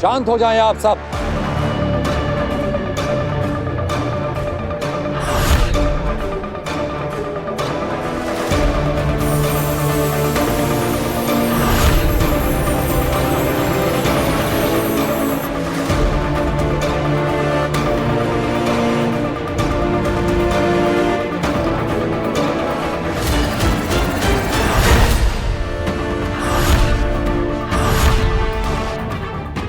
शांत हो जाएं आप सब।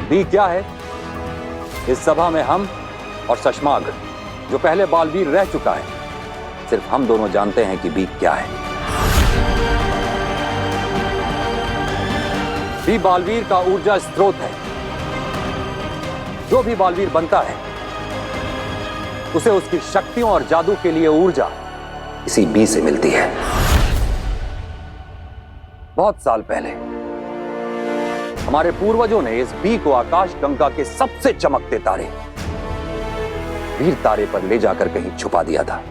बी क्या है? इस सभा में हम और शशमाग, जो पहले बालवीर रह चुका है, सिर्फ हम दोनों जानते हैं कि बी क्या है। बी बालवीर का ऊर्जा स्रोत है। जो भी बालवीर बनता है उसे उसकी शक्तियों और जादू के लिए ऊर्जा इसी बी से मिलती है। बहुत साल पहले हमारे पूर्वजों ने इस बी को आकाश गंगा के सबसे चमकते तारे वीर तारे पर ले जाकर कहीं छुपा दिया था,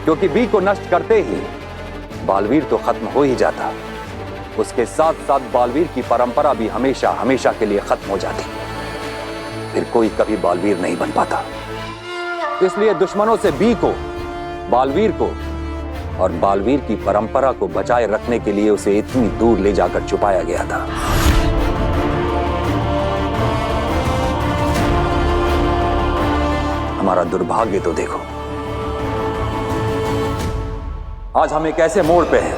क्योंकि बी को नष्ट करते ही बालवीर तो खत्म हो ही जाता, उसके साथ साथ बालवीर की परंपरा भी हमेशा हमेशा के लिए खत्म हो जाती। फिर कोई कभी बालवीर नहीं बन पाता। इसलिए दुश्मनों से बी को, बालवीर को और बालवीर की परंपरा को बचाए रखने के लिए उसे इतनी दूर ले जाकर छुपाया गया था। हमारा दुर्भाग्य तो देखो, आज हम एक ऐसे मोड़ पे हैं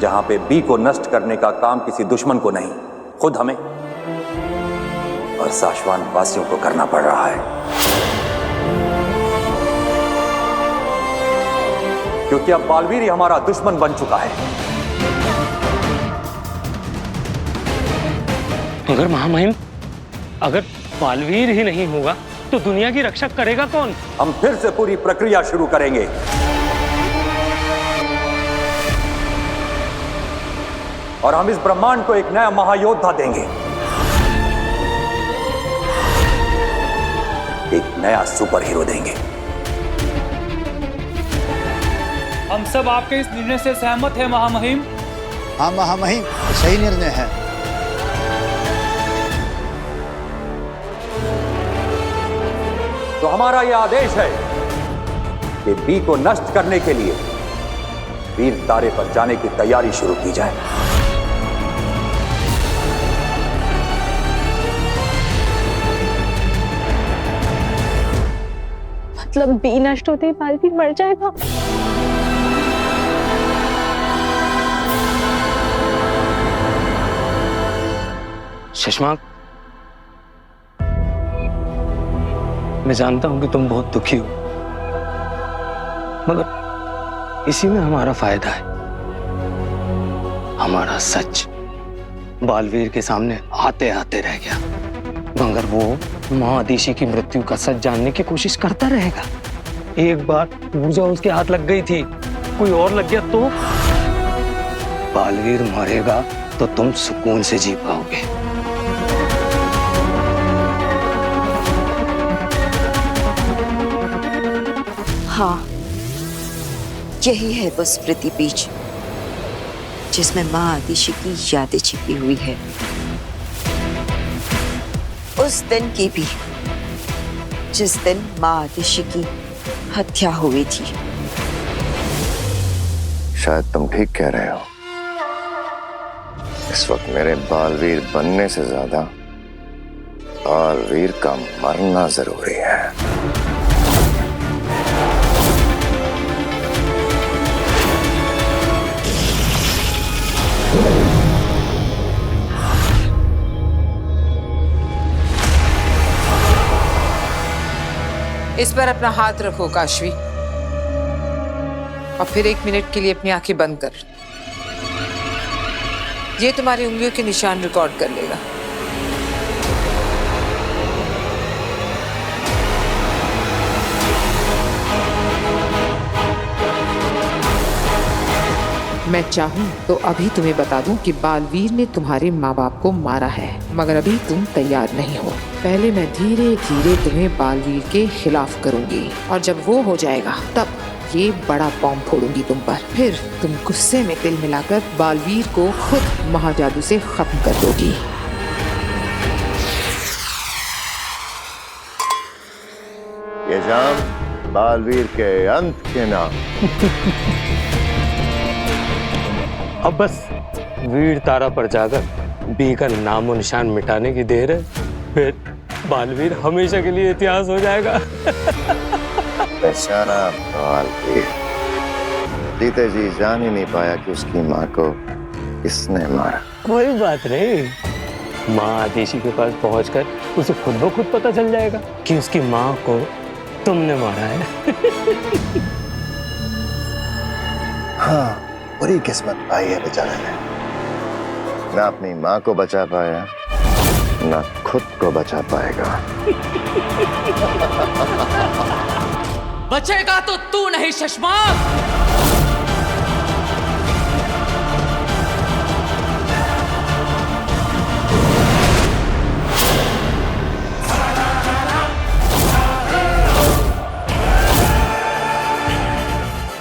जहां पे बी को नष्ट करने का काम किसी दुश्मन को नहीं, खुद हमें और साशवान वासियों को करना पड़ रहा है। क्योंकि अब बालवीर ही हमारा दुश्मन बन चुका है। मगर महामहिम, अगर बालवीर ही नहीं होगा तो दुनिया की रक्षा करेगा कौन? हम फिर से पूरी प्रक्रिया शुरू करेंगे। और हम इस ब्रह्मांड को एक नया महायोद्धा देंगे, एक नया सुपर हीरो देंगे। हम सब आपके इस निर्णय से सहमत हैं महामहिम। हाँ महामहिम, सही निर्णय है। तो हमारा यह आदेश है कि बी को नष्ट करने के लिए वीर तारे पर जाने की तैयारी शुरू की जाए। मतलब बी नष्ट होते ही बालवीर मर जाएगा? शशमाक, मैं जानता हूं कि तुम बहुत दुखी हो, मगर इसी में हमारा फायदा है। हमारा सच बालवीर के सामने आते आते रह गया, मगर वो महादिशी की मृत्यु का सच जानने की कोशिश करता रहेगा। एक बार ऊर्जा उसके हाथ लग गई थी, कोई और लग गया तो बालवीर मरेगा तो तुम सुकून से जी पाओगे। हाँ, यही है वो स्मृति बीज जिसमें माँ आदिशि की यादें छिपी हुई है। उस दिन की भी जिस दिन माँ आदिशि की हत्या हुई थी। शायद तुम ठीक कह रहे हो। इस वक्त मेरे बालवीर बनने से ज्यादा बालवीर का मरना जरूरी है। इस पर अपना हाथ रखो काशवी, और फिर 1 मिनट के लिए अपनी आंखें बंद कर। ये तुम्हारी उंगलियों के निशान रिकॉर्ड कर लेगा। मैं चाहूं तो अभी तुम्हें बता दूं कि बालवीर ने तुम्हारे माँ बाप को मारा है, मगर अभी तुम तैयार नहीं हो। पहले मैं धीरे धीरे तुम्हें बालवीर के खिलाफ करूंगी, और जब वो हो जाएगा तब ये बड़ा बॉम्ब फोड़ूंगी तुम पर। फिर तुम गुस्से में तिल मिलाकर बालवीर को खुद महाजादू से खत्म कर दोगी। ये जाम बालवीर के अंत के नाम। अब बस वीर तारा पर जाकर बी का नामो निशान मिटाने की देर है, फिर बालवीर हमेशा के लिए इतिहास हो जाएगा। बेचारा बालवीर जीते जी जान ही नहीं पाया कि उसकी माँ को किसने मारा। कोई बात नहीं, माँ आदेशी के पास पहुंचकर उसे खुद ब खुद पता चल जाएगा कि उसकी माँ को तुमने मारा है। हाँ, बुरी किस्मत पाई है बेचारे ने। ना अपनी माँ को बचा पाया, ना खुद को बचा पाएगा। बचेगा तो तू नहीं शशमाक।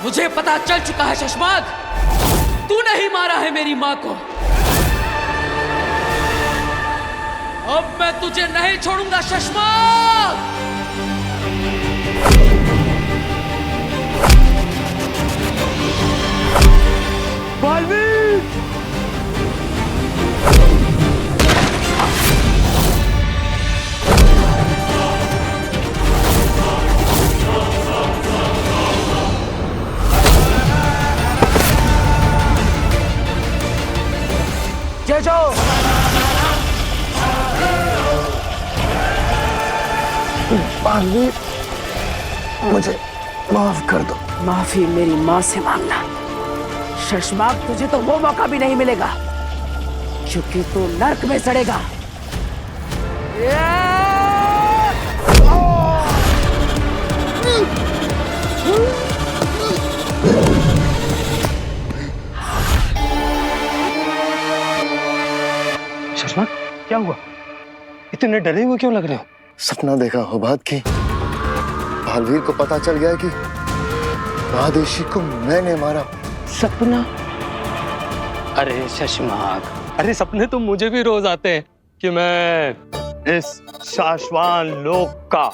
मुझे पता चल चुका है शशमाक, तू नहीं मारा है मेरी माँ को। अब मैं तुझे नहीं छोड़ूंगा शशमाक। बालवीर! जय जाओ। बालवीर, मुझे माफ कर दो। माफी मेरी माँ से मांगना। शशमाक, तुझे तो वो मौका भी नहीं मिलेगा क्योंकि तू नर्क में सड़ेगा। शशमाक, क्या हुआ? इतने डरे हुए क्यों लग रहे हो? सपना देखा हो बात की। बालवीर को पता चल गया कि आदेशी को मैंने मारा। सपना? अरे शशमाक, अरे सपने तो मुझे भी रोज आते हैं कि मैं इस शाश्वान लोक का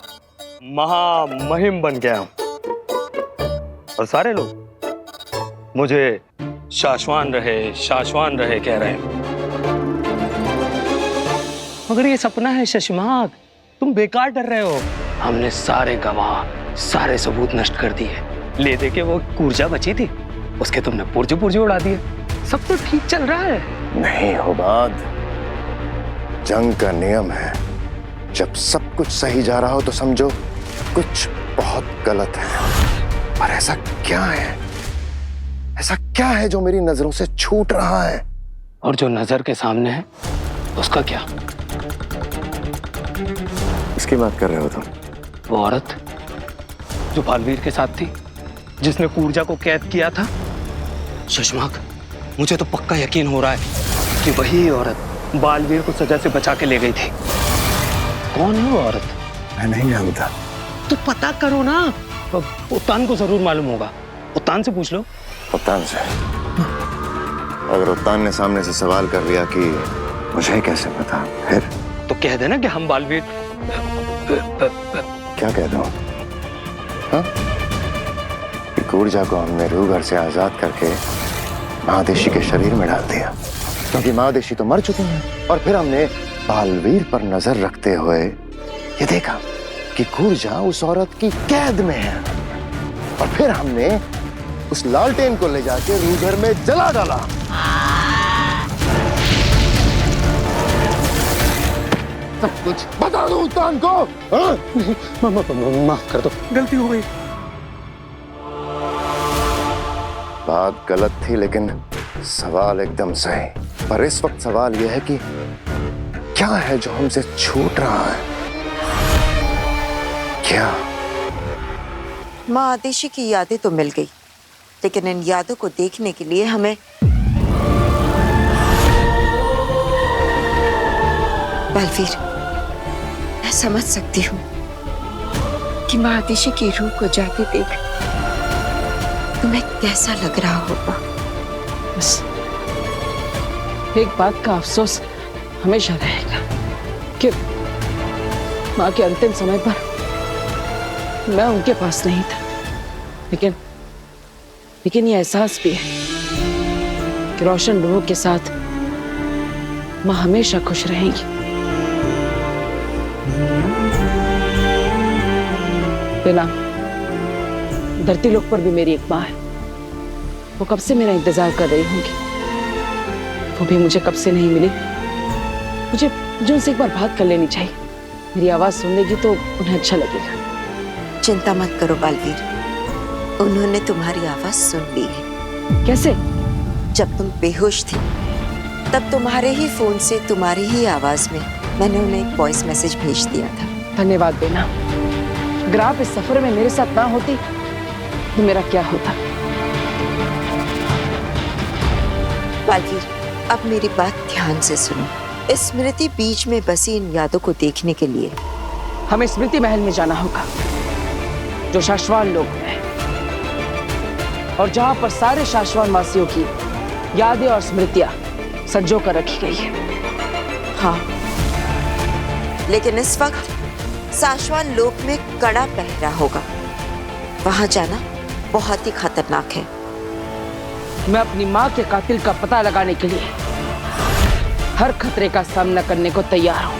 महामहिम बन गया हूं और सारे लोग मुझे शाश्वान रहे कह रहे हैं। मगर ये सपना है शशमाक, तुम बेकार डर रहे हो। हमने सारे गवाह, सारे सबूत नष्ट कर दिए। ले दे के वो ऊर्जा बची थी, उसके तुमने पुर्जे उड़ा दिए। सब तो ठीक चल रहा है। नहीं होबाद, जंग का नियम है, जब सब कुछ सही जा रहा हो तो समझो कुछ बहुत गलत है। पर ऐसा क्या है? ऐसा क्या है जो मेरी नजरों से छूट रहा है? और जो नजर के सामने है उसका क्या? इसकी बात कर रहे हो तुम? वो औरत जो बालवीर के साथ थी, जिसने ऊर्जा को कैद किया था। शशमाक, मुझे तो पक्का यकीन हो रहा है कि वही औरत बालवीर को सजा से बचा के ले गई थी। कौन है वो औरत? मैं नहीं जानता। तो पता करो ना, उत्तान को जरूर मालूम होगा। उत्तान से पूछ लो। उत्तान से? अगर उत्तान ने सामने से सवाल कर लिया कि मुझे कैसे पता, फिर तो कह देना कि हम बालवीर। क्या कह दूं? हाँ? ऊर्जा को हमने रूह घर से आजाद करके महादेशी के शरीर में डाल दिया, क्योंकि महादेशी तो मर चुके हैं। और फिर हमने बालवीर पर नजर रखते हुए ये देखा कि ऊर्जा उस औरत की कैद में है। और फिर हमने उस लालटेन को ले जाके रूह घर में जला डाला। सब कुछ बता दो उत्तान को। हाँ? माफ कर दो, गलती हो गई। बात गलत थी लेकिन सवाल एकदम सही। पर इस वक्त सवाल यह है कि क्या है जो हमसे छूट रहा है? क्या? माँ आदेशी की यादें तो मिल गई, लेकिन इन यादों को देखने के लिए हमें बालवीर, मैं समझ सकती हूँ कि माँ आदेशी की रूह को जाते देख तुम्हें कैसा लग रहा होगा? बस एक बात का अफसोस हमेशा रहेगा कि माँ के अंतिम समय पर मैं उनके पास नहीं था। लेकिन ये एहसास भी है कि रोशन लोगों के साथ माँ हमेशा खुश रहेंगी। बिना धरती लोक पर भी मेरी एक माँ है। वो कब से मेरा इंतजार कर रही होंगी। वो भी मुझे कब से नहीं मिली। मुझे उनसे एक बार बात कर लेनी चाहिए। मेरी आवाज सुन लेगी तो उन्हें अच्छा लगेगा। चिंता मत करो बालवीर, उन्होंने तुम्हारी आवाज सुन ली है। कैसे? जब तुम बेहोश थी तब तुम्हारे ही फोन से तुम्हारी ही आवाज में मैंने उन्हें एक वॉइस मैसेज भेज दिया था। धन्यवाद बेना। अगर आप इस सफर में मेरे साथ ना होती तो मेरा क्या होता? बालवीर, अब मेरी बात ध्यान से सुनो। इस स्मृति बीच में बसी इन यादों को देखने के लिए हमें स्मृति महल में जाना होगा, जो शाश्वान लोक में है, और जहां पर सारे शाश्वान वासियों की यादें और स्मृतियां संजो कर रखी गई है। हाँ, लेकिन इस वक्त शाश्वान लोक में कड़ा पहरा होगा। वहां जाना बहुत ही खतरनाक है। मैं अपनी माँ के कातिल का पता लगाने के लिए हर खतरे का सामना करने को तैयार हूं।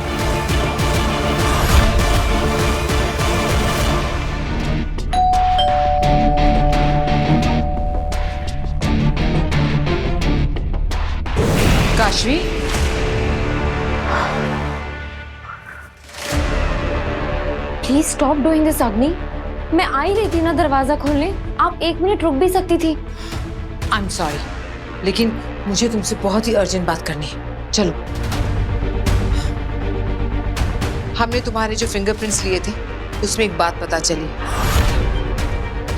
Kashvi, please stop doing this अग्नि। मैं आ ही रही थी ना दरवाजा खोलने। आप 1 मिनट रुक भी सकती थी। आई एम सॉरी, लेकिन मुझे तुमसे बहुत ही अर्जेंट बात करनी है। चलो। हमने तुम्हारे जो फिंगरप्रिंट्स लिए थे उसमें एक बात पता चली।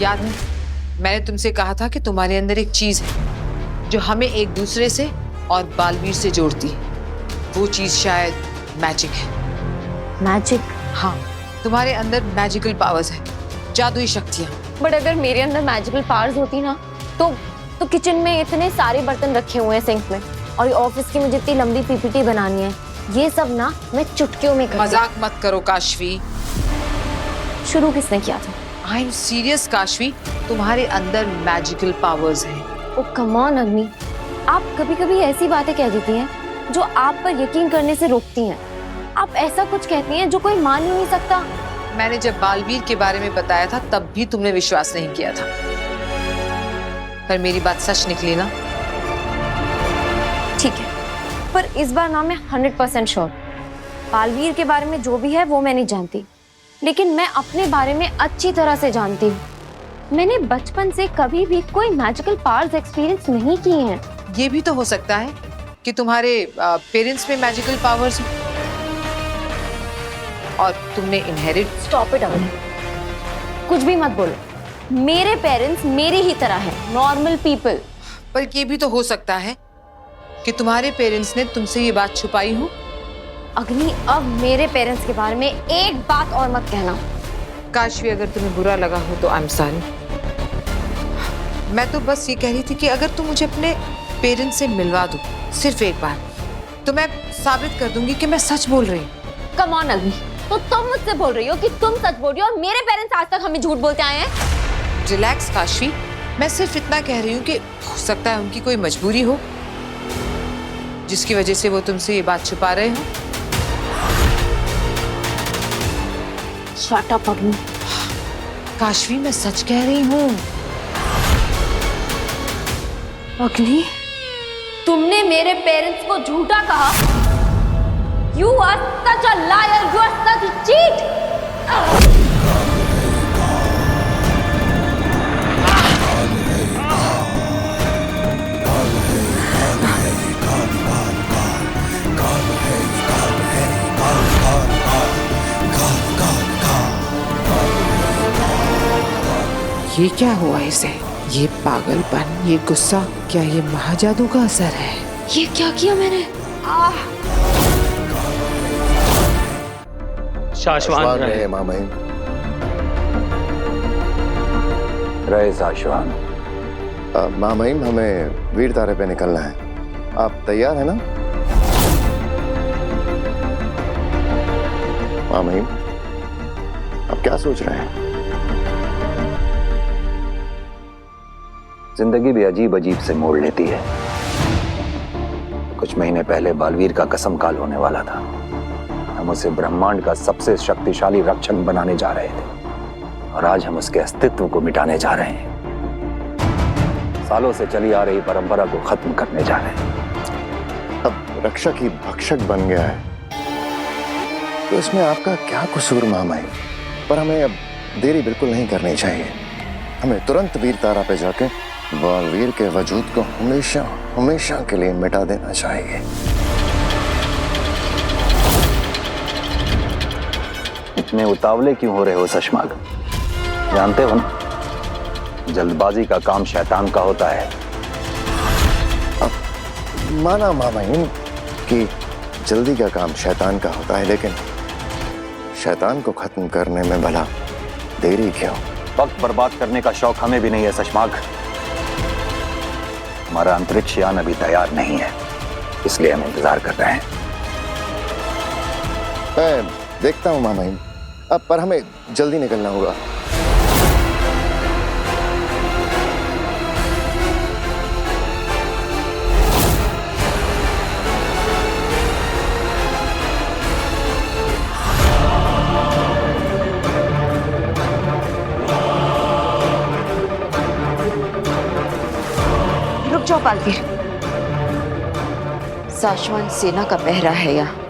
याद है, मैंने तुमसे कहा था कि तुम्हारे अंदर एक चीज है जो हमें एक दूसरे से और बालवीर से जोड़ती है। वो चीज शायद मैजिक है। मैजिक? हाँ, तुम्हारे अंदर मैजिकल पावर्स है, जादुई शक्तियाँ। बट अगर मेरे अंदर मैजिकल पावर्स होती ना तो किचन में इतने सारे बर्तन रखे हुए हैं सिंक में, और ये ऑफिस की मुझे इतनी लंबी पीपीटी बनानी है। ये सब ना मैं चुटकियों में करती। मजाक मत करो काशवी। शुरू किसने किया था? आई एम सीरियस काशवी, तुम्हारे अंदर मैजिकल पावर्स हैं। ओ कम ऑन अग्नि, आप कभी कभी ऐसी बातें कह देती हैं जो आप पर यकीन करने से रोकती हैं। आप ऐसा कुछ कहती हैं जो कोई मान ही नहीं सकता। मैंने जब बालवीर के बारे में बताया था तब भी तुमने विश्वास नहीं किया था, पर मेरी बात सच निकली ना। ठीक है, पर इस बार ना मैं 100% श्योर। बालवीर के बारे में जो भी है वो मैं नहीं जानती, लेकिन मैं अपने बारे में अच्छी तरह से जानती हूँ। मैंने बचपन से कभी भी कोई मैजिकल पावर्स एक्सपीरियंस नहीं किए हैं। ये भी तो हो सकता है कि तुम्हारे पेरेंट्स में मैजिकल पावर्स हो और तुमने इनहेरिट। स्टॉप इट अग्नि, कुछ भी मत बोलो। मेरे पेरेंट्स मेरी ही तरह हैं, नॉर्मल पीपल। पर ये भी तो हो सकता है कि तुम्हारे पेरेंट्स ने तुमसे ये बात छुपाई हो। अग्नि, अब मेरे पेरेंट्स के बारे में एक बात और मत कहना। काशवी, अगर तुम्हें बुरा लगा हो तो आई एम सॉरी। मैं तो बस ये कह रही थी कि अगर तुम मुझे अपने पेरेंट्स से मिलवा दो सिर्फ एक बार, तो मैं साबित कर दूंगी कि मैं सच बोल रही हूँ। कम ऑन अग्नि, तो तुम मुझसे बोल रही हो कि तुम सच बोल रही हो और मेरे पेरेंट्स आज तक हमें झूठ बोलते आए हैं? रिलैक्स काशवी, मैं सिर्फ इतना कह रही हूँ कि हो सकता है उनकी कोई मजबूरी हो जिसकी वजह से वो तुमसे ये बात छुपा रहे हो। शट अप अग्नि। काशवी, मैं सच कह रही हूँ। अग्नि, तुमने मेरे पेरेंट्स को झूठा कहा। You are such a liar. You are such a cheat. ये क्या हुआ इसे? ये पागलपन, ये गुस्सा, क्या ये महाजादू का असर है? ये क्या किया मैंने? शाश्वान रहे। रहे माँ बहन। रहे शाश्वान। माँ महिम, हमें वीर तारे पे निकलना है। आप तैयार है ना? माँ महिम, आप क्या सोच रहे हैं? जिंदगी भी अजीब अजीब से मोड़ लेती है। कुछ महीने पहले बालवीर का कसम काल होने वाला था। हम उसे ब्रह्मांड का सबसे शक्तिशाली रक्षक बनाने जा रहे थे और आज हम उसके अस्तित्व को मिटाने जा रहे हैं। सालों से चली आ रही परंपरा को खत्म करने जा रहे हैं। अब रक्षक ही भक्षक बन गया है तो इसमें आपका क्या कसूर माँ महिम? पर हमें अब देरी बिल्कुल नहीं करनी चाहिए। हमें तुरंत वीर तारा पे जाके बालवीर के वजूद को हमेशा हमेशा के लिए मिटा देना चाहिए। इतने उतावले क्यों हो रहे हो शशमाग? जानते हो ना, जल्दबाजी का काम शैतान का होता है। अब माना माँ महिम कि जल्दी का काम शैतान का होता है, लेकिन शैतान को खत्म करने में भला देरी क्यों? वक्त बर्बाद करने का शौक हमें भी नहीं है शशमाग। हमारा अंतरिक्ष यान अभी तैयार नहीं है, इसलिए हम इंतजार कर रहे हैं। मैं देखता हूँ माँ महिम, अब पर हमें जल्दी निकलना होगा। रुक जाओ बालवीर, साशवान सेना का पहरा है यहाँ।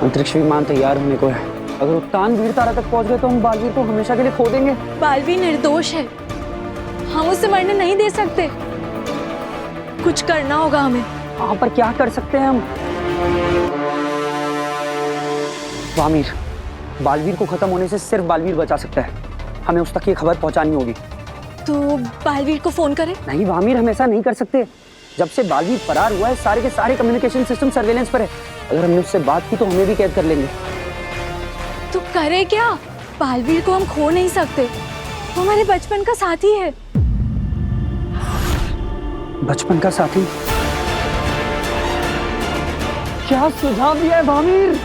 अंतरिक्ष विमान तैयार होने को है। अगर उत्तान वीर तारा तक पहुंच गए तो हम बालवीर को हमेशा के लिए खो देंगे। बालवीर निर्दोष है, हम उसे मरने नहीं दे सकते। कुछ करना होगा हमें। हाँ, पर क्या कर सकते हैं हम? वामीर, बालवीर को खत्म होने से सिर्फ बालवीर बचा सकता है। हमें उस तक ये खबर पहुंचानी होगी। तो बालवीर को फोन करें? नहीं वामीर, हम ऐसा नहीं कर सकते। जब से बालवीर फरार हुआ है, सारे के सारे कम्युनिकेशन सिस्टम सर्वेलेंस पर है। अगर हमने उससे बात की तो हमें भी कैद कर लेंगे। तो करे क्या? बालवीर को हम खो नहीं सकते, वो हमारे बचपन का साथी है। बचपन का साथी? क्या सुझाव दिया है वामीर?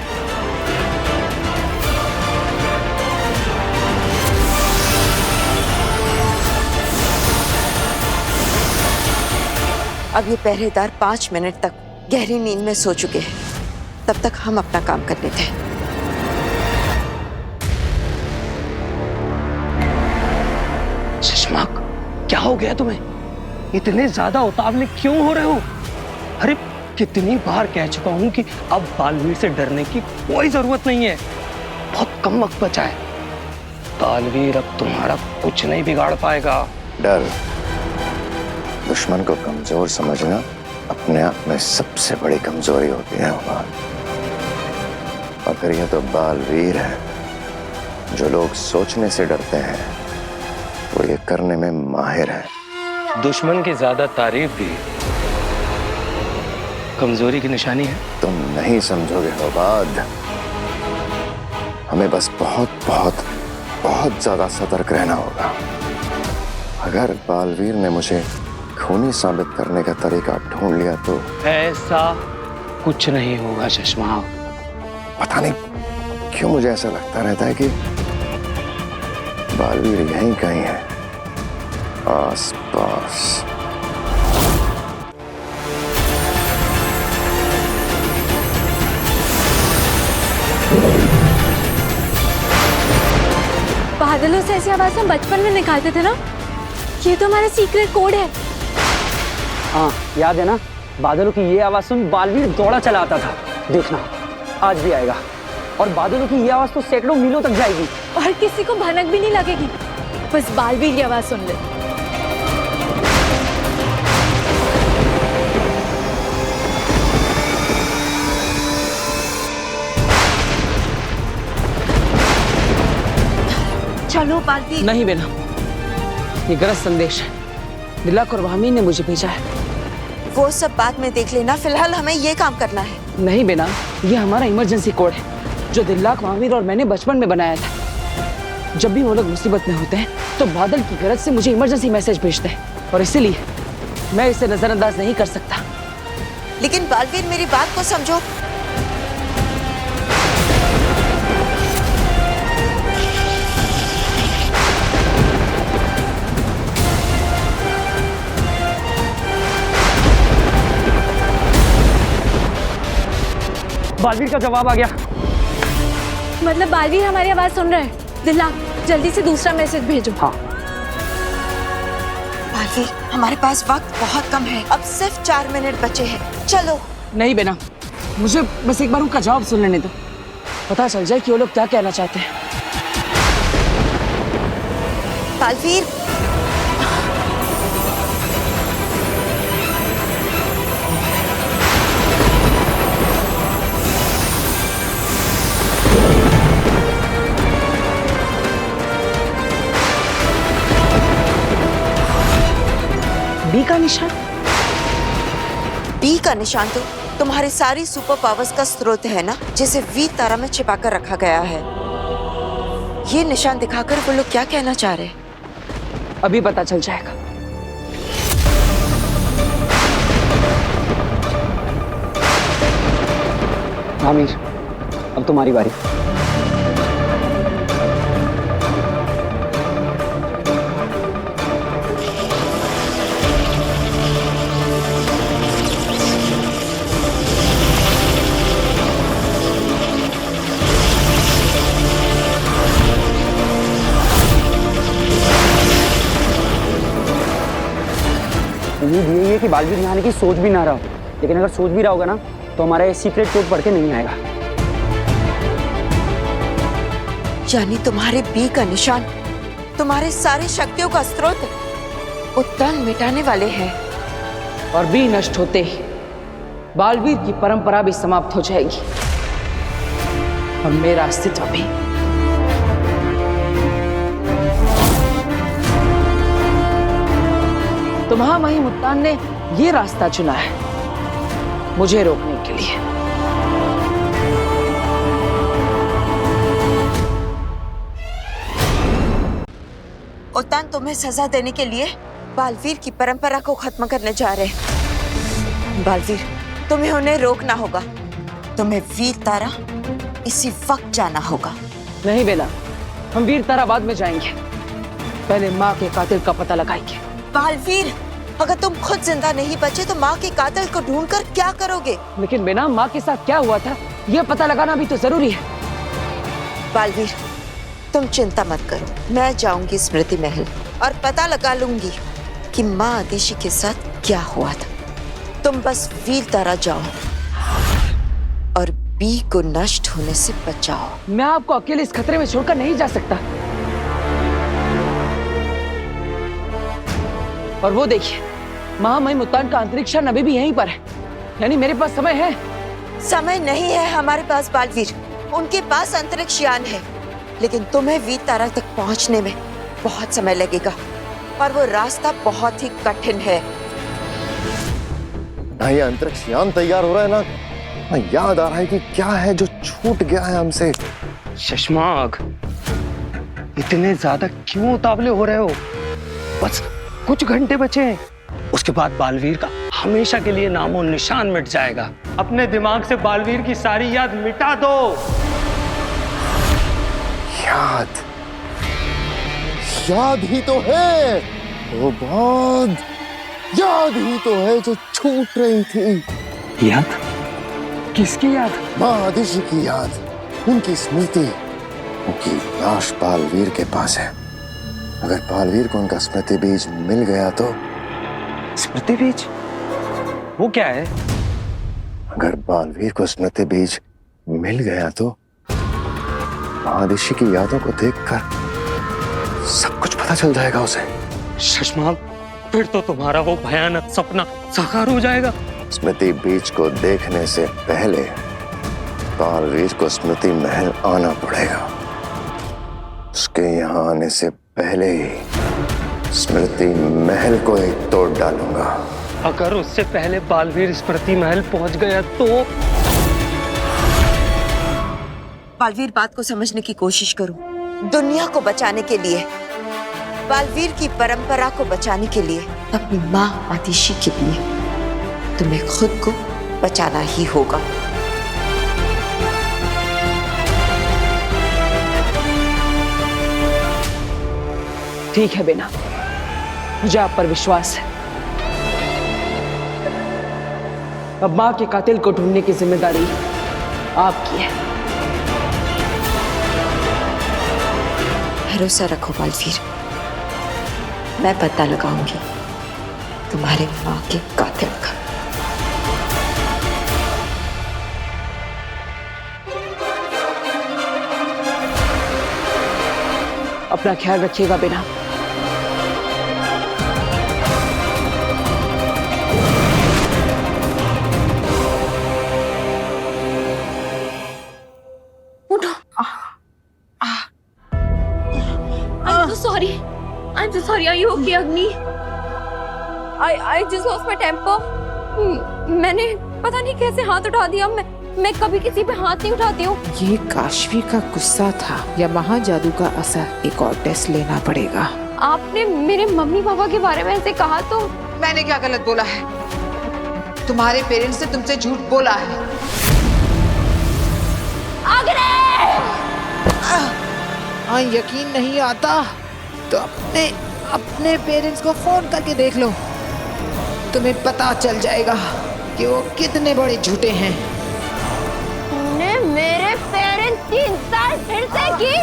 अब ये पहरेदार 5 मिनट तक गहरी नींद में सो चुके हैं, तब तक हम अपना काम कर लेते हैं। शशमाक, क्या हो गया तुम्हें? इतने ज्यादा उतावले क्यों हो रहे हो? अरे कितनी बार कह चुका हूं कि अब बालवीर से डरने की कोई जरूरत नहीं है। बहुत कम वक्त बचा है। बालवीर अब तुम्हारा कुछ नहीं बिगाड़ पाएगा। डर, दुश्मन को कमजोर समझना अपने आप में सबसे बड़ी कमजोरी होती है उमर। और फिर यह तो बालवीर है, जो लोग सोचने से डरते हैं वो ये करने में माहिर है। दुश्मन की ज्यादा तारीफ भी कमजोरी की निशानी है। तुम नहीं समझोगे होबाद। हमें बस बहुत बहुत बहुत ज्यादा सतर्क रहना होगा। अगर बालवीर ने मुझे खूनी साबित करने का तरीका ढूंढ लिया तो ऐसा कुछ नहीं होगा चश्मा। पता नहीं क्यों मुझे ऐसा लगता रहता है कि बालवीर यहीं कहीं है, आस पास। बादलों से ऐसी आवाज हम बचपन में निकालते थे ना, ये तो हमारा सीक्रेट कोड है। हाँ याद है ना, बादलों की ये आवाज सुन बालवीर दौड़ा चला आता था। देखना आज भी आएगा और बादलों की ये आवाज तो सैकड़ों मीलों तक जाएगी और किसी को भनक भी नहीं लगेगी। बस बालवीर की आवाज सुन ले। चलो बालवीर। नहीं बेना, ये गलत संदेश है। दिलक और वामी ने मुझे भेजा है। वो सब बाद में देख लेना, फिलहाल हमें ये काम करना है। नहीं बेना, ये हमारा इमरजेंसी कोड है। जो दिल्लाक, महावीर और मैंने बचपन में बनाया था। जब भी वो लोग मुसीबत में होते हैं तो बादल की गरज से मुझे इमरजेंसी मैसेज भेजते हैं और इसीलिए मैं इसे नजरअंदाज नहीं कर सकता। लेकिन बालवीर, मेरी बात को समझो। बालवीर का जवाब आ गया। मतलब बालवीर हमारी आवाज सुन रहा है। दिल्लाक, जल्दी से दूसरा मैसेज भेजो। हाँ। बालवीर, हमारे पास वक्त बहुत कम है, अब सिर्फ 4 मिनट बचे हैं। चलो। नहीं बेना, मुझे बस एक बार उनका जवाब सुन लेने दो, पता चल जाए कि वो लोग क्या कहना चाहते हैं। बालवीर, बी का निशान? बी का निशान तो तुम्हारी सारी सुपर पावर्स का स्रोत है ना, जिसे वी तारा में छिपा कर रखा गया है। ये निशान दिखाकर वो लोग क्या कहना चाह रहे हैं? अभी पता चल जाएगा। आमिर, अब तुम्हारी बारी। उम्मीद यही है कि बालवीर यहाँ आने की सोच भी ना रहा हो, लेकिन अगर सोच भी रहा होगा ना तो हमारा ये सीक्रेट कोड पढ़ के नहीं आएगा। यानी तुम्हारे बी का निशान तुम्हारे सारी शक्तियों का स्रोत वो तन मिटाने वाले हैं। और बी नष्ट होते ही बालवीर की परंपरा भी समाप्त हो जाएगी और मेरा अस्तित्व भी। तो महामहिम उत्तान ने ये रास्ता चुना है मुझे रोकने के लिए। उत्तान तुम्हें सजा देने के लिए बालवीर की परंपरा को खत्म करने जा रहे हैं। बालवीर, तुम्हें उन्हें रोकना होगा। तुम्हें वीर तारा इसी वक्त जाना होगा। नहीं बेना, हम वीर तारा बाद में जाएंगे, पहले माँ के कातिल का पता लगाएंगे। बालवीर, अगर तुम खुद जिंदा नहीं बचे तो माँ के कातिल को ढूंढकर क्या करोगे? लेकिन बेना, माँ के साथ क्या हुआ था यह पता लगाना भी तो जरूरी है। बालवीर, तुम चिंता मत करो, मैं जाऊंगी स्मृति महल और पता लगा लूंगी कि माँ आदिशि के साथ क्या हुआ था। तुम बस वीर तारा जाओ और बी को नष्ट होने से बचाओ। मैं आपको अकेले इस खतरे में छोड़कर नहीं जा सकता। और वो देखिए, महामहिम उत्तान का अंतरिक्ष यान अभी भी यहीं पर है, यानी मेरे पास समय है। समय नहीं है हमारे पास बालवीर, उनके पास अंतरिक्ष यान है, लेकिन तुम्हें वीर तारा तक पहुंचने में बहुत समय लगेगा और वो रास्ता बहुत ही कठिन है। ना ये अंतरिक्ष यान तैयार हो रहा है ना याद आ रहा है कि क्या है जो छूट गया है हमसे। शशमाग, इतने ज्यादा क्यों उतावले हो रहे हो? बस कुछ घंटे बचे हैं, उसके बाद बालवीर का हमेशा के लिए नामो निशान मिट जाएगा। अपने दिमाग से बालवीर की सारी याद मिटा दो। याद ही तो है वो बहुत याद ही तो है जो छूट रही थी। याद? किसकी याद? माँ आदिशि की याद, उनकी स्मृति। उनकी लाश बालवीर के पास है। अगर बालवीर को उनका स्मृति बीज मिल गया तो। स्मृति बीज? वो क्या है? अगर बालवीर को स्मृति बीज मिल गया तो आदिशि की यादों को देखकर सब कुछ पता चल जाएगा उसे। शशमाग, फिर तो तुम्हारा वो भयानक सपना साकार हो जाएगा। स्मृति बीज को देखने से पहले बालवीर को स्मृति महल आना पड़ेगा। उसके यहाँ आने से पहले ही स्मृति महल को एक तोड़ डालूंगा। अगर उससे पहले बालवीर स्मृति महल पहुंच गया तो बालवीर बात को समझने की कोशिश करो। दुनिया को बचाने के लिए, बालवीर की परंपरा को बचाने के लिए, अपनी माँ आतिशी के लिए तुम्हें खुद को बचाना ही होगा। ठीक है बेना, मुझे आप पर विश्वास है। अब माँ के कातिल को ढूंढने की जिम्मेदारी आपकी है। भरोसा रखो बालवीर, मैं पता लगाऊंगी तुम्हारे माँ के कातिल का। अपना ख्याल रखिएगा बेना। I'm so sorry. Are you okay, Agni? I just lost my temper. मैंने पता नहीं कैसे हाथ उठा दिया। मैं कभी किसी पे हाथ नहीं उठाती हूँ। ये काशवी का गुस्सा था या महाजादू का असर? एक और टेस्ट लेना पड़ेगा। आपने मेरे मम्मी पापा के बारे में ऐसे कहा तो? मैंने क्या गलत बोला है? तुम्हारे पेरेंट्स ने तुमसे झूठ बोला है। हाँ, यकीन नहीं आता तो अपने पेरेंट्स को फोन करके देख लो, तुम्हें पता चल जाएगा कि वो कितने बड़े झूठे हैं। तुमने मेरे पेरेंट्स की इंसल्ट फिर से की।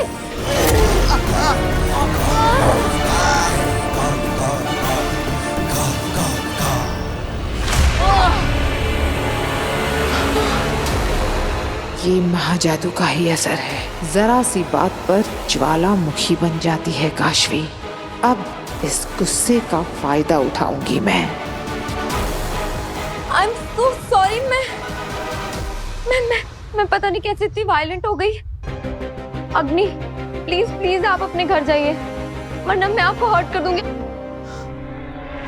ये महाजादू का ही असर है। जरा सी बात पर ज्वालामुखी बन जाती है काशवी। अब इस गुस्से का फायदा उठाऊंगी मैं। I'm so sorry। मैं पता नहीं कैसे इतनी वायलेंट हो गई। अग्नि, प्लीज आप अपने घर जाइए, वरना मैं आपको हर्ट कर दूंगी।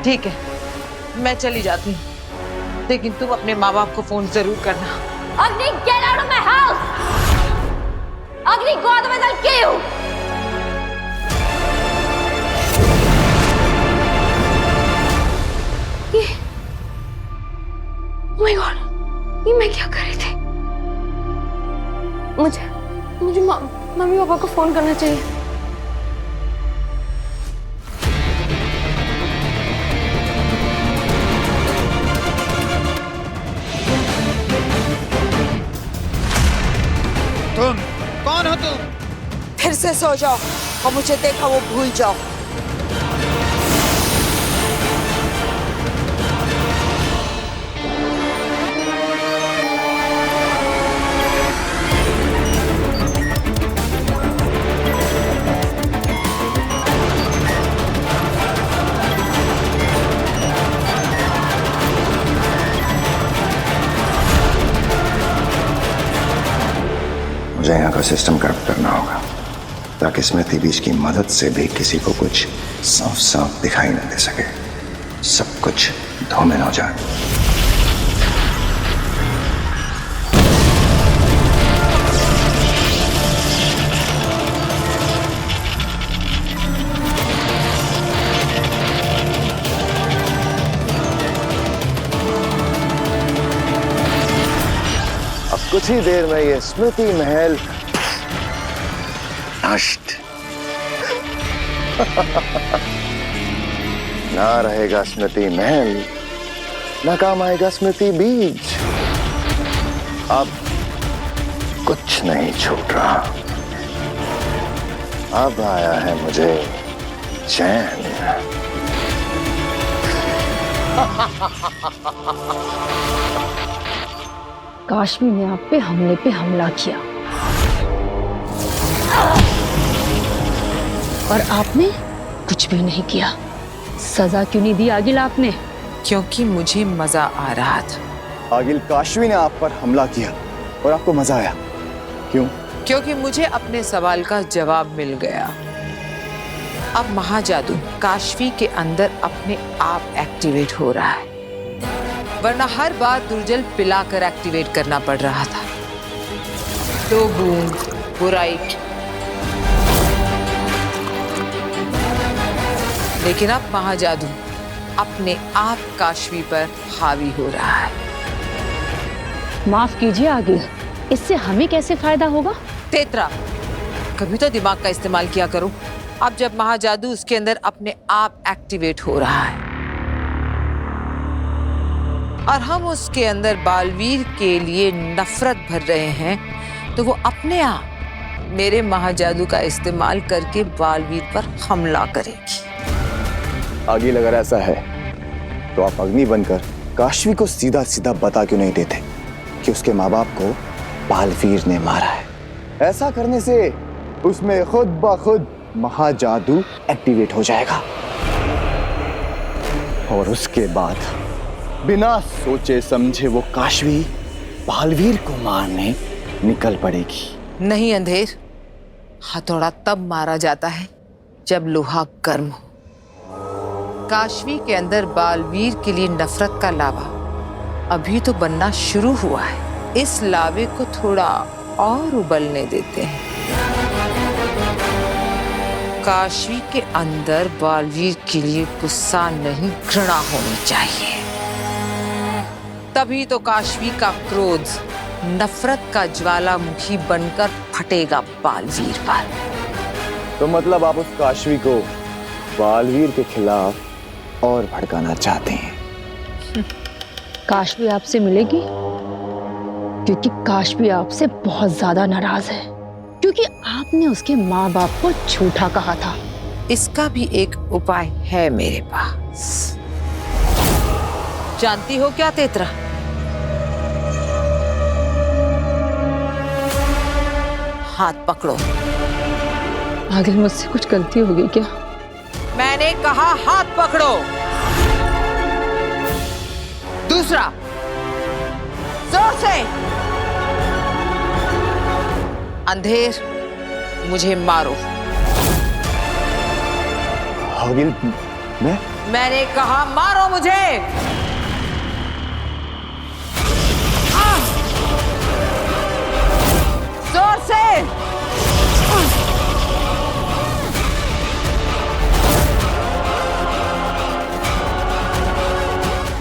ठीक है, मैं चली जाती हूँ, लेकिन तुम अपने माँ बाप को फोन जरूर करना। Agni, get out of my house! Agni, go otherwise I'll kill you! Oh my God, ये मैं क्या कर रही थी? मुझे मम्मी पापा को फोन करना चाहिए। तुम कौन हो तुम? फिर से सो जाओ और मुझे देखा वो भूल जाओ। मुझे यहाँ का सिस्टम करप्ट करना होगा ताकि स्मृति बीज की मदद से भी किसी को कुछ साफ साफ दिखाई न दे सके, सब कुछ धूमिल हो जाए। कुछ ही देर में ये स्मृति महल नष्ट। ना रहेगा स्मृति महल, ना काम आएगा स्मृति बीज। अब कुछ नहीं छूट रहा। अब आया है मुझे चैन। काशवी ने आप पे हमला किया और आपने कुछ भी नहीं किया। सजा क्यों नहीं दी आगिल आपने? क्योंकि मुझे मजा आ रहा था। आगिल, काशवी ने आप पर हमला किया और आपको मजा आया। क्यों? क्योंकि मुझे अपने सवाल का जवाब मिल गया। अब महाजादू काशवी के अंदर अपने आप एक्टिवेट हो रहा है, वरना हर बार दुर्जल पिलाकर एक्टिवेट करना पड़ रहा था। 2 बूंद बुराई की। लेकिन अब महाजादू अपने आप काशवी पर हावी हो रहा है। माफ कीजिए आगे, इससे हमें कैसे फायदा होगा? तेतरा, कभी तो दिमाग का इस्तेमाल किया करो। अब जब महाजादू उसके अंदर अपने आप एक्टिवेट हो रहा है और हम उसके अंदर बालवीर के लिए नफरत भर रहे हैं, तो वो अपने आप मेरे महाजादू का इस्तेमाल करके बालवीर पर हमला करेगी। आगे अगर ऐसा है तो आप अग्नि बनकर काशवी को सीधा सीधा बता क्यों नहीं देते कि उसके माँ बाप को बालवीर ने मारा है? ऐसा करने से उसमें खुद ब खुद महाजादू एक्टिवेट हो जाएगा और उसके बाद बिना सोचे समझे वो काशवी बालवीर को मारने निकल पड़ेगी। नहीं अंधेर, हथौड़ा तब मारा जाता है जब लोहा गर्म हो। काशवी के अंदर बालवीर के लिए नफरत का लावा अभी तो बनना शुरू हुआ है। इस लावे को थोड़ा और उबलने देते हैं। काशवी के अंदर बालवीर के लिए गुस्सा नहीं, घृणा होनी चाहिए। तभी तो काशवी का क्रोध नफरत का ज्वालामुखी बनकर फटेगा बालवीर पर। तो मतलब आप उस काशवी को बालवीर के खिलाफ और भड़काना चाहते हैं? काशवी आपसे मिलेगी क्योंकि काशवी आपसे बहुत ज्यादा नाराज है, क्योंकि आपने उसके माँ बाप को झूठा कहा था। इसका भी एक उपाय है मेरे पास। जानती हो क्या तेतरा? हाथ पकड़ो। आदिल, मुझसे कुछ गलती हो गई क्या? मैंने कहा हाथ पकड़ो। दूसरा, जोर से। अंधेर, मुझे मारो। आगिल, मैंने कहा मारो मुझे। जोर से।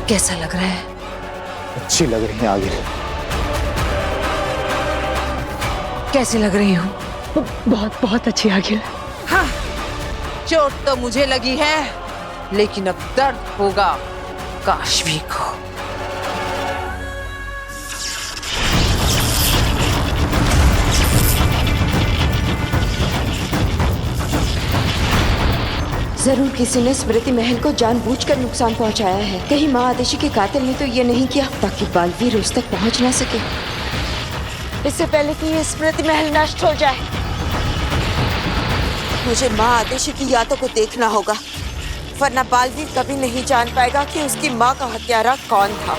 कैसा लग रहा है? अच्छी लग रही है आगिल। कैसी लग रही हूँ? बहुत बहुत अच्छी आगिल। हाँ, चोट तो मुझे लगी है, लेकिन अब दर्द होगा काशवी को। जरूर किसी ने स्मृति महल को जानबूझकर नुकसान पहुंचाया है। कहीं माँ आदेशी के कातिल ने तो ये नहीं किया ताकि बालवीर उस तक पहुंच ना सके। इससे पहले कि ये स्मृति महल नष्ट हो जाए, मुझे माँ आदेशी की यादों को देखना होगा, वरना बालवीर कभी नहीं जान पाएगा कि उसकी माँ का हत्यारा कौन था।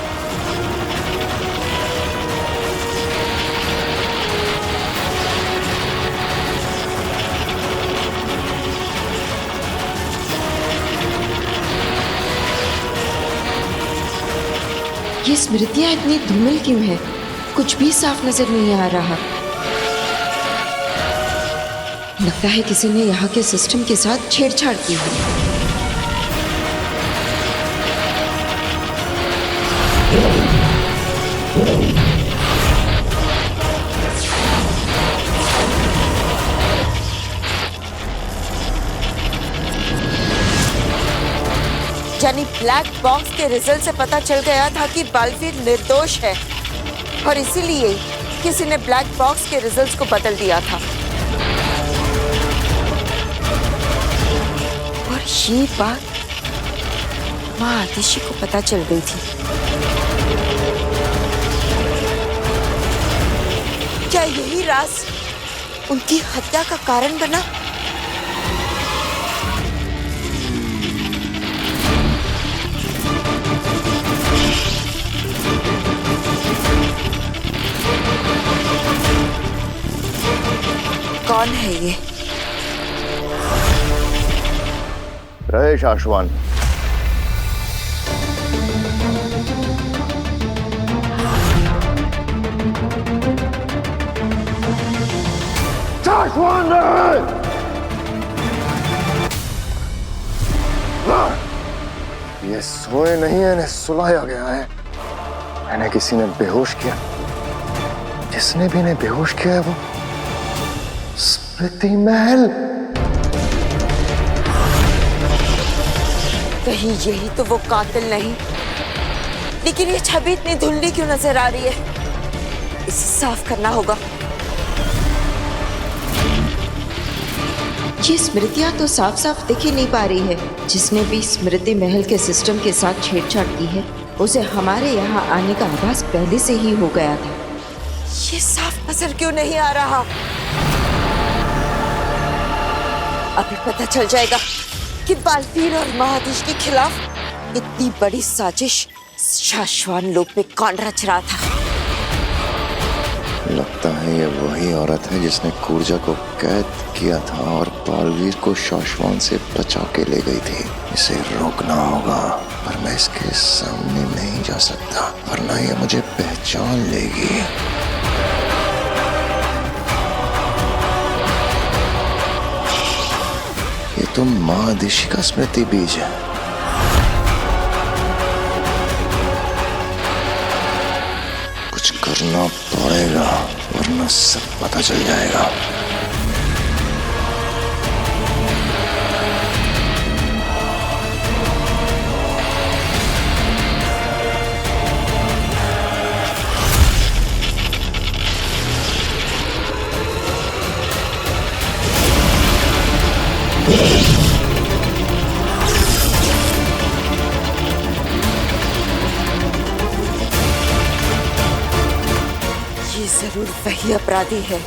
ये स्मृतियां इतनी धूमिल क्यों है? कुछ भी साफ नजर नहीं आ रहा। लगता है किसी ने यहाँ के सिस्टम के साथ छेड़छाड़ की है। यानी ब्लैक बॉक्स के रिजल्ट से पता चल गया था कि बालवीर निर्दोष है और इसीलिए किसी ने ब्लैक बॉक्स के रिजल्ट्स को बदल दिया था। और ये बात माँ आदिशी को पता चल गई थी। क्या यही राज उनकी हत्या का कारण बना? कौन है ये? रहे शाश्वान, शाश्वान रहे। ये सोए नहीं है, इन्हें सुलाया गया है। मैंने किसी ने बेहोश किया, जिसने भी इन्हें बेहोश किया है वो स्मृति महल। कहीं यही तो वो कातिल नहीं? लेकिन ये छवि इतनी धुंधली क्यों नजर आ रही है? इसे साफ करना होगा। ये स्मृतियां तो साफ साफ दिख ही नहीं पा रही है। जिसने भी स्मृति महल के सिस्टम के साथ छेड़छाड़ की है उसे हमारे यहाँ आने का आभास पहले से ही हो गया था। ये साफ नजर क्यों नहीं आ रहा? अभी पता चल जाएगा कि बालवीर और महादेश के खिलाफ इतनी बड़ी साजिश शाश्वान लोक में कौन रच रहा था। लगता है ये वही औरत है जिसने कूर्जा को कैद किया था और बालवीर को शाश्वान से बचा के ले गई थी। इसे रोकना होगा, पर मैं इसके सामने नहीं जा सकता वरना ये मुझे पहचान लेगी। ये तो महादेशी का स्मृति बीज है। कुछ करना पड़ेगा वरना सब पता चल जाएगा। जरूर वही अपराधी है।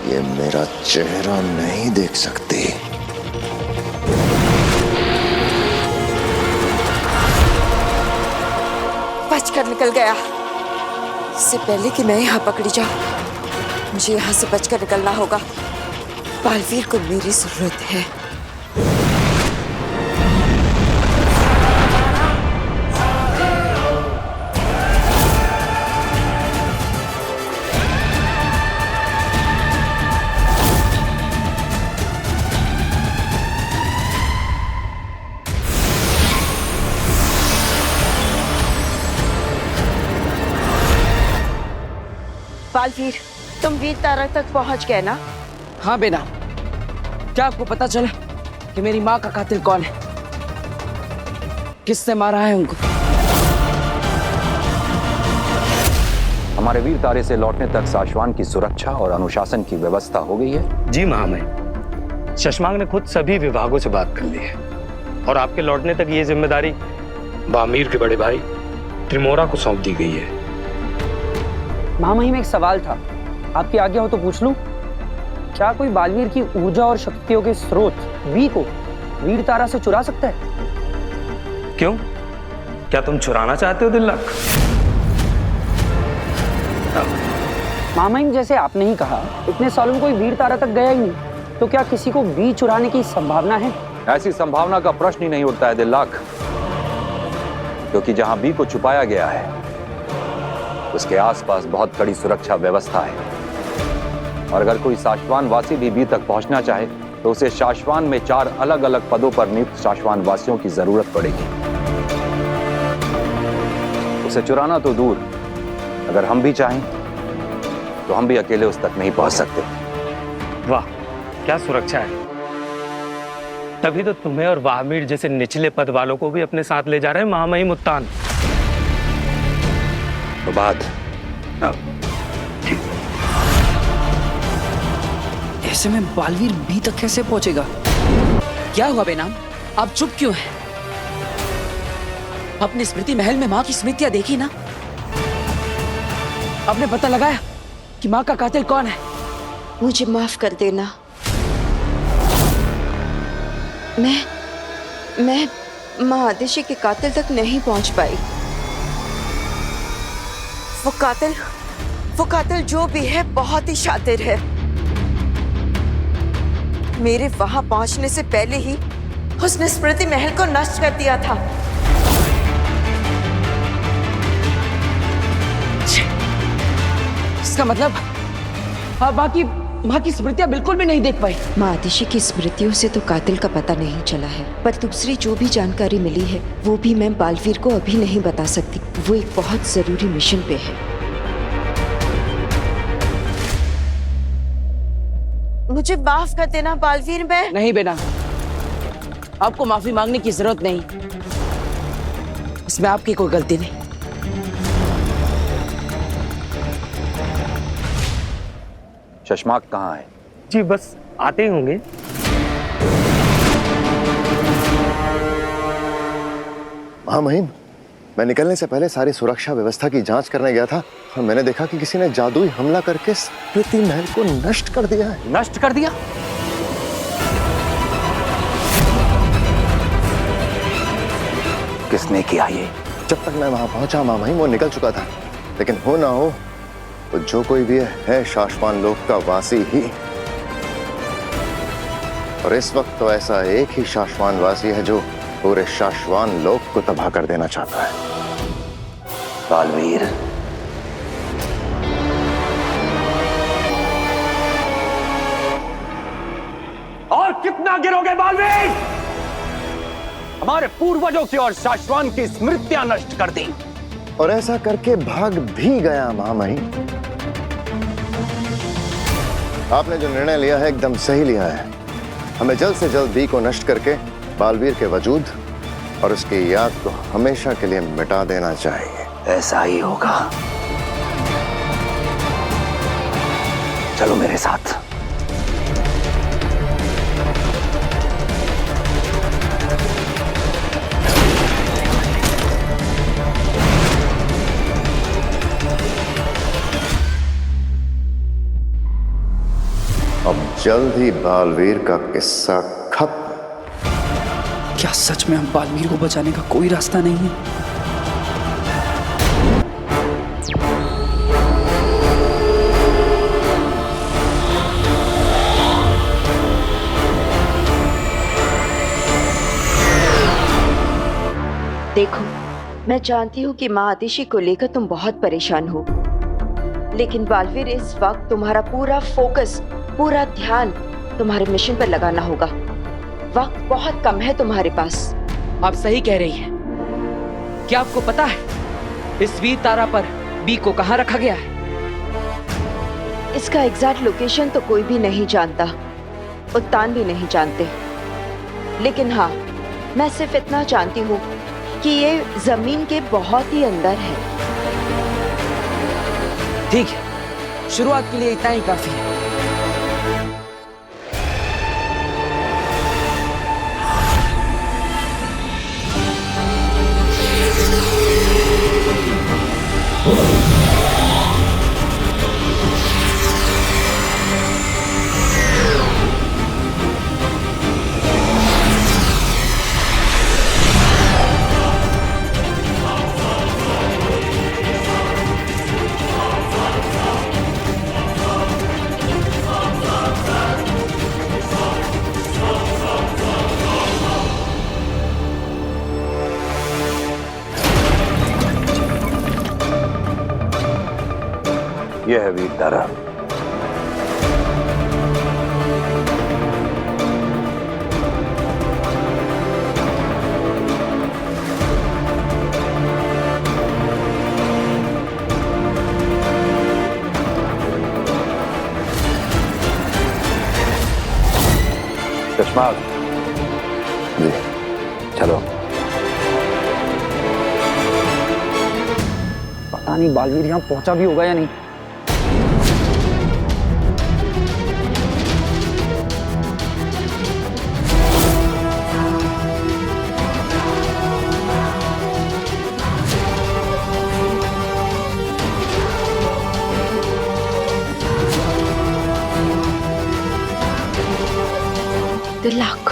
ये मेरा चेहरा नहीं देख सकती। बचकर निकल गया। इससे पहले कि मैं यहाँ पकड़ी जाऊं, मुझे यहाँ से बचकर निकलना होगा। बालवीर को मेरी जरूरत है। बालवीर, तुम वीर तारा तक पहुंच गए ना? हाँ बेना, क्या आपको पता चला कि मेरी माँ का कातिल कौन है? किसने मारा है उनको? हमारे वीर तारे से लौटने तक शाश्वान की सुरक्षा और अनुशासन की व्यवस्था हो गई है। जी महामहिम, शशमांग ने खुद सभी विभागों से बात कर ली है और आपके लौटने तक ये जिम्मेदारी बामीर के बड़े भाई त्रिमोरा को सौंप दी गई है। महामहिम, एक सवाल था, आपकी आज्ञा हो तो पूछ लूं? क्या कोई बालवीर की ऊर्जा और शक्तियों के स्रोत वी को वीर तारा से चुरा सकता है? क्यों, क्या तुम चुराना चाहते हो दिल्लक? महामहिम, जैसे आपने ही कहा, इतने सालों में कोई वीर तारा तक गया ही नहीं, तो क्या किसी को वी चुराने की संभावना है? ऐसी संभावना का प्रश्न ही नहीं उठता है दिल्लक, क्योंकि जहां बी को छुपाया गया है उसके आसपास बहुत कड़ी सुरक्षा व्यवस्था है। और अगर कोई शाश्वान वासी भी बी तक पहुंचना चाहे तो उसे शाश्वान में 4 अलग अलग पदों पर नियुक्त शाश्वान वासियों की जरूरत पड़ेगी। उसे चुराना तो दूर, अगर हम भी चाहें तो हम भी अकेले उस तक नहीं पहुंच सकते। वाह, क्या सुरक्षा है! तभी तो तुम्हें और वाहमीर जैसे निचले पद वालों को भी अपने साथ ले जा रहे हैं महामहिम उत्तान। तो बात ऐसे में बालवीर बी तक कैसे पहुंचेगा? क्या हुआ बेनाम, आप चुप क्यों हैं? अपने स्मृति महल में माँ की स्मृतियां देखी ना? आपने पता लगाया कि माँ का कातिल कौन है? मुझे माफ कर देना। मैं महादेशी के कातिल तक नहीं पहुंच पाई। वो कातिल जो भी है बहुत ही शातिर है। मेरे वहां पहुंचने से पहले ही उसने स्मृति महल को नष्ट कर दिया था। इसका मतलब आप बाकी माँ की स्मृतियाँ बिल्कुल भी नहीं देख पाई। माँ आतिशी की स्मृतियों से तो कातिल का पता नहीं चला है, पर दूसरी जो भी जानकारी मिली है वो भी मैं बालवीर को अभी नहीं बता सकती। वो एक बहुत जरूरी मिशन पे है। मुझे माफ कर देना बालवीर। मैं नहीं बेटा, आपको माफी मांगने की जरूरत नहीं, इसमें आपकी कोई गलती नहीं। शशमाक कहाँ है? जी बस आते ही होंगे। महामहिम, मैं निकलने से पहले सारी सुरक्षा व्यवस्था की जांच करने गया था और मैंने देखा कि किसी ने जादुई हमला करके स्मृति महल को नष्ट कर दिया है। नष्ट कर दिया? किसने किया ये? जब तक मैं वहां पहुंचा महामहिम वो निकल चुका था, लेकिन हो ना हो तो जो कोई भी है शाश्वान लोक का वासी ही। और इस वक्त तो ऐसा एक ही शाश्वान वासी है जो पूरे शाश्वान लोक को तबाह कर देना चाहता है। बालवीर, और कितना गिरोगे बालवीर? हमारे पूर्वजों की और शाश्वान की स्मृतियां नष्ट कर दी और ऐसा करके भाग भी गया महामहिम। आपने जो निर्णय लिया है एकदम सही लिया है। हमें जल्द से जल्द बी को नष्ट करके बालवीर के वजूद और उसकी याद को हमेशा के लिए मिटा देना चाहिए। ऐसा ही होगा। चलो मेरे साथ। अब जल्द ही बालवीर का किस्सा खत्म। क्या सच में हम बालवीर को बचाने का कोई रास्ता नहीं है? देखो, मैं जानती हूँ कि माँ आतिशी को लेकर तुम बहुत परेशान हो, लेकिन बालवीर इस वक्त तुम्हारा पूरा फोकस, पूरा ध्यान तुम्हारे मिशन पर लगाना होगा। वक्त बहुत कम है तुम्हारे पास। आप सही कह रही हैं। क्या आपको पता है इस वीर तारा पर बी को कहाँ रखा गया है? इसका एग्जैक्ट लोकेशन तो कोई भी नहीं जानता, उत्तान भी नहीं जानते, लेकिन हाँ, मैं सिर्फ इतना जानती हूँ कि ये जमीन के बहुत ही अंदर है। ठीक है, शुरुआत के लिए इतना ही काफी है। यह है वीर तारा। चश्मा जी चलो। पता नहीं बालवीर यहाँ पहुंचा भी होगा या नहीं। Good luck.